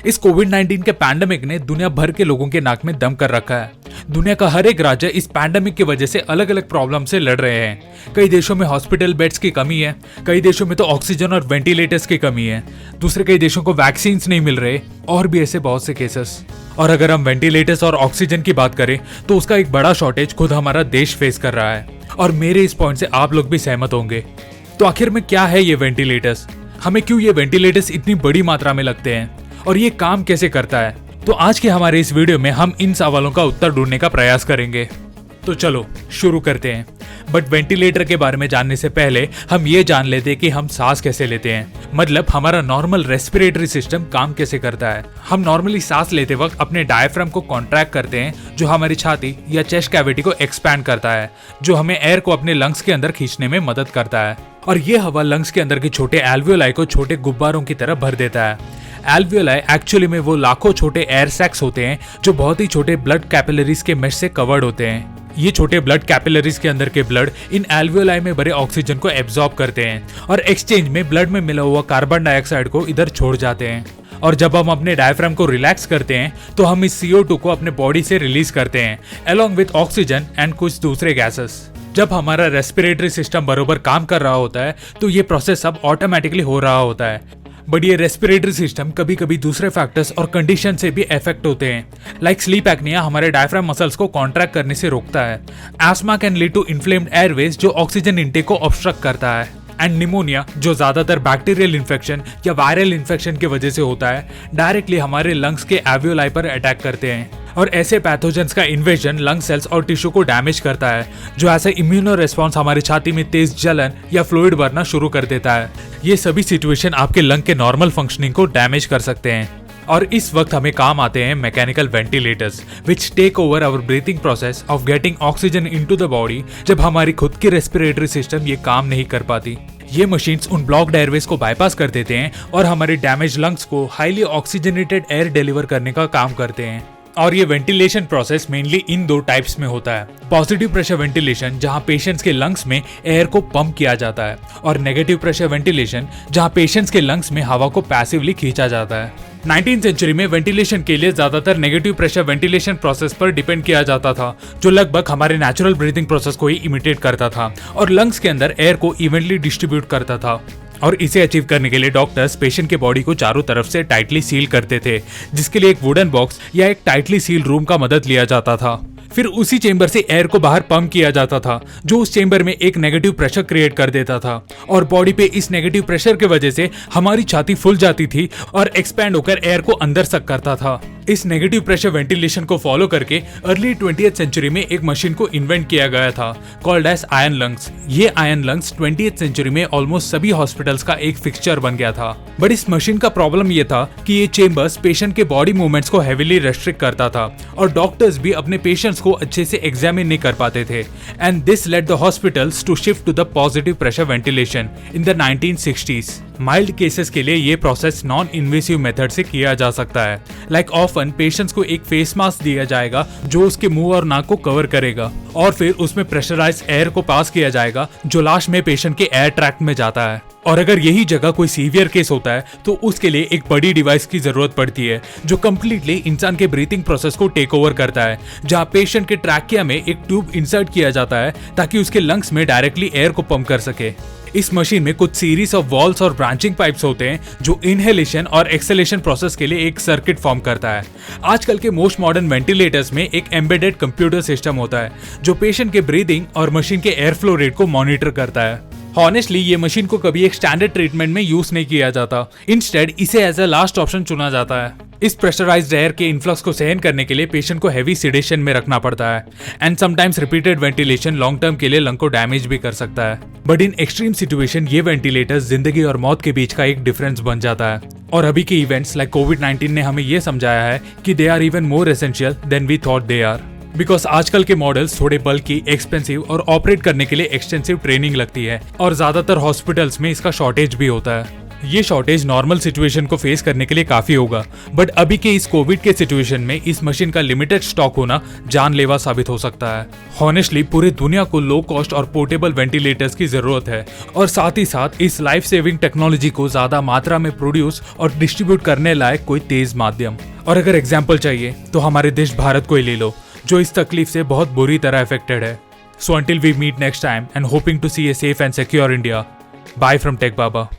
इस कोविड-19 के पैंडेमिक ने दुनिया भर के लोगों के नाक में दम कर रखा है। दुनिया का हर एक राज्य इस पैंडेमिक की वजह से अलग अलग प्रॉब्लम से लड़ रहे हैं। कई देशों में हॉस्पिटल बेड्स की कमी है, कई देशों में तो ऑक्सीजन और वेंटिलेटर्स की कमी है, दूसरे कई देशों को वैक्सीन नहीं मिल रहे, और भी ऐसे बहुत से केसेस। और अगर हम वेंटिलेटर्स और ऑक्सीजन की बात करें तो उसका एक बड़ा शॉर्टेज खुद हमारा देश फेस कर रहा है, और मेरे इस पॉइंट से आप लोग भी सहमत होंगे। तो आखिर में क्या है ये वेंटिलेटर्स, हमें क्यों ये वेंटिलेटर्स इतनी बड़ी मात्रा में लगते हैं, और ये काम कैसे करता है? तो आज के हमारे इस वीडियो में हम इन सवालों का उत्तर ढूंढने का प्रयास करेंगे। तो चलो शुरू करते हैं। बट वेंटिलेटर के बारे में जानने से पहले हम ये जान लेते हैं कि हम सांस कैसे लेते हैं, मतलब हमारा नॉर्मल रेस्पिरेटरी सिस्टम काम कैसे करता है। हम नॉर्मली सांस लेते वक्त अपने डायफ्राम को कॉन्ट्रैक्ट करते हैं, जो हमारी छाती या चेस्ट कैविटी को एक्सपैंड करता है, जो हमें एयर को अपने लंग्स के अंदर खींचने में मदद करता है। और ये हवा लंग्स के अंदर के छोटे एल्वियोलाई को छोटे गुब्बारों की तरह भर देता है। एल्वियोलाई एक्चुअली में वो लाखों छोटे एयर सैक्स होते हैं जो बहुत ही छोटे ब्लड कैपिलरीज के मेश से कवर्ड होते हैं। ये छोटे ब्लड कैपिलरीज के अंदर के ब्लड इन एल्वियोलाई में भरे ऑक्सीजन को एब्जॉर्ब करते हैं और एक्सचेंज में ब्लड में मिला हुआ कार्बन डाइऑक्साइड को इधर छोड़ जाते हैं। और जब हम अपने डायफ्राम को रिलैक्स करते हैं तो हम इस CO2 को अपने बॉडी से रिलीज करते हैं अलोंग विद ऑक्सीजन एंड कुछ दूसरे गैसेस। जब हमारा रेस्पिरेटरी सिस्टम बरोबर काम कर रहा होता है तो ये प्रोसेस सब ऑटोमेटिकली हो रहा होता है। बट ये रेस्पिरेटरी सिस्टम कभी कभी दूसरे फैक्टर्स और कंडीशन से भी इफेक्ट होते हैं। लाइक स्लीप एपनिया हमारे डायफ्राम मसल्स को कॉन्ट्रैक्ट करने से रोकता है। Asthma can lead to inflamed airways जो ऑक्सीजन इनटेक को ऑब्स्ट्रक्ट करता है। एंड निमोनिया जो ज्यादातर बैक्टीरियल इन्फेक्शन या वायरल इन्फेक्शन की वजह से होता है, डायरेक्टली हमारे लंग्स के एल्वियोलाई पर अटैक करते हैं। और ऐसे पैथोजेंस का इन्वेजन लंग सेल्स और टिश्यू को डैमेज करता है, जो ऐसे इम्यूनो रिस्पॉन्स हमारी छाती में तेज जलन या फ्लूइड भरना शुरू कर देता है। ये सभी सिचुएशन आपके लंग के नॉर्मल फंक्शनिंग को डैमेज कर सकते हैं। और इस वक्त हमें काम आते हैं mechanical ventilators which take over our breathing process of getting oxygen into the body जब हमारी खुद की रेस्पिरेटरी सिस्टम ये काम नहीं कर पाती। ये मशीन्स उन ब्लॉक्ड एयरवेज को बाईपास कर देते हैं और हमारे डैमेज लंग्स को हाईली ऑक्सीजनेटेड एयर डिलीवर करने का काम करते हैं। और ये वेंटिलेशन प्रोसेस मेनली इन दो टाइप्स में होता है। पॉजिटिव प्रेशर वेंटिलेशन जहां पेशेंट्स के लंग्स में एयर को पंप किया जाता है, और नेगेटिव प्रेशर वेंटिलेशन जहां पेशेंट्स के लंग्स में हवा को पैसिवली खींचा जाता है। 19th सेंचुरी में वेंटिलेशन के लिए ज्यादातर नेगेटिव प्रेशर वेंटिलेशन प्रोसेस पर डिपेंड किया जाता था, जो लगभग हमारे नेचुरल ब्रीथिंग प्रोसेस को ही इमिटेट करता था और लंग्स के अंदर एयर को इवनली डिस्ट्रीब्यूट करता था। और इसे अचीव करने के लिए डॉक्टर्स पेशेंट के बॉडी को चारों तरफ से टाइटली सील करते थे, जिसके लिए एक वुडन बॉक्स या एक टाइटली सील रूम का मदद लिया जाता था। फिर उसी चेंबर से एयर को बाहर पंप किया जाता था, जो उस चेंबर में एक नेगेटिव प्रेशर क्रिएट कर देता था, और बॉडी पे इस नेगेटिव प्रेशर की वजह से हमारी छाती फूल जाती थी और एक्सपैंड होकर एयर को अंदर सक करता था। इस नेगेटिव प्रेशर वेंटिलेशन को फॉलो करके अर्ली 20th सेंचुरी में एक मशीन को इन्वेंट किया गया था कॉल्ड एज आयरन लंग्स। ये आयरन लंग्स 20th सेंचुरी में ऑलमोस्ट सभी हॉस्पिटल्स का एक फिक्सचर बन गया था। बट इस मशीन का प्रॉब्लम ये था कि ये चेंबर्स पेशेंट के बॉडी मूवमेंट्स को हेविली रेस्ट्रिक्ट करता था, और डॉक्टर्स भी अपने पेशेंट्स को अच्छे से एग्जामिन नहीं कर पाते थे। And this led the hospitals to shift to the positive pressure ventilation in the 1960s। Mild cases के लिए ये प्रोसेस नॉन इन्वेसिव मेथड से किया जा सकता है। लाइक ऑफन पेशेंट्स को एक फेस मास्क दिया जाएगा जो उसके मुंह और नाक को कवर करेगा, और फिर उसमें प्रेशराइज्ड एयर को पास किया जाएगा जो लास्ट में पेशेंट के एयर ट्रैक्ट में जाता है। और अगर यही जगह कोई सीवियर केस होता है तो उसके लिए एक बड़ी डिवाइस की जरूरत पड़ती है जो कम्प्लीटली इंसान के ब्रीथिंग प्रोसेस को टेक ओवर करता है, जहां पेशेंट के ट्रैकिया में एक ट्यूब इंसर्ट किया जाता है ताकि उसके लंग्स में डायरेक्टली एयर को पंप कर सके। इस मशीन में कुछ सीरीज ऑफ वॉल्स और ब्रांचिंग पाइप्स होते हैं जो इनहेलेशन और एक्सहेलेशन प्रोसेस के लिए एक सर्किट फॉर्म करता है। आजकल के मोस्ट मॉडर्न वेंटिलेटर्स में एक एम्बेडेड कंप्यूटर सिस्टम होता है जो पेशेंट के ब्रीदिंग और मशीन के एयर फ्लो रेट को मॉनिटर करता है। हॉनेस्टली ये मशीन को कभी एक स्टैंडर्ड ट्रीटमेंट में यूज नहीं किया जाता, इंस्टेड इसे एज अ लास्ट ऑप्शन चुना जाता है। इस प्रेशराइज्ड एयर के इन्फ्लक्स को सहन करने के लिए पेशेंट को हेवी सिडेशन में रखना पड़ता है, and sometimes repeated ventilation long term के लिए लंग को डैमेज भी कर सकता है। बट इन एक्सट्रीम सिचुएशन ये वेंटिलेटर्स जिंदगी और मौत के बीच का एक डिफरेंस बन जाता है। और अभी के इवेंट्स लाइक कोविड-19 ने हमें ये समझाया है कि they are even more essential than we thought they are. Because आजकल के मॉडल्स थोड़े बल्कि, एक्सपेंसिव और ऑपरेट करने के लिए एक्सटेंसिव ट्रेनिंग लगती है, और ज्यादातर हॉस्पिटल्स में इसका शॉर्टेज भी होता है। ये शॉर्टेज नॉर्मल सिचुएशन को फेस करने के लिए काफी होगा, बट अभी के इस कोविड के सिचुएशन में इस मशीन का लिमिटेड स्टॉक होना जानलेवा साबित हो सकता है। हॉनेस्टली पूरी दुनिया को लो कॉस्ट और पोर्टेबल वेंटिलेटर्स की जरूरत है, और साथ ही साथ इस लाइफ सेविंग टेक्नोलॉजी को ज्यादा मात्रा में प्रोड्यूस और डिस्ट्रीब्यूट करने लायक कोई तेज माध्यम। और अगर एग्जाम्पल चाहिए तो हमारे देश भारत को ही ले लो, जो इस तकलीफ से बहुत बुरी तरह अफेक्टेड है। So until we meet next time and hoping to see a safe and secure India, bye from tech Baba.